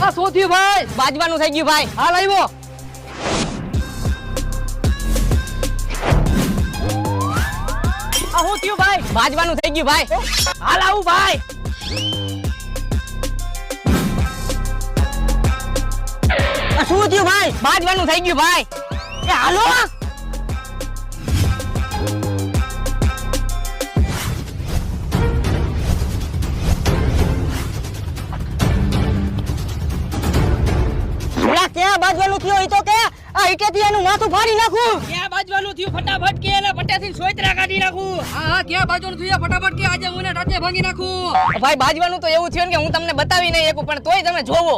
આ શું થયું ભાઈ? બાજવાનું થઈ ગયું ભાઈ. હાલ આવ્યો. આ શું થયું ભાઈ? બાજવાનું થઈ ગયું ભાઈ. હાલ આવું ભાઈ. આ શું થયું ભાઈ? બાજવાનું થઈ ગયું ભાઈ. એ હાલો. ક્યાં બાજવાનું થયું હોય તો કે આ ઈટેથી એનું માથું ફાડી નાખું. ક્યાં બાજવાનું થયું? ફટાફટ કે એને પટ્ટાથી સોયત્રા કાઢી નાખું. હા ક્યાં બાજવાનું થયું? ફટાફટ કે આજે હું એને ટાટે ભાગી નાખું. ભાઈ બાજવાનું તો એવું થયું ને કે હું તમને બતાવી નહીં શકું, પણ તોય તમે જોવો.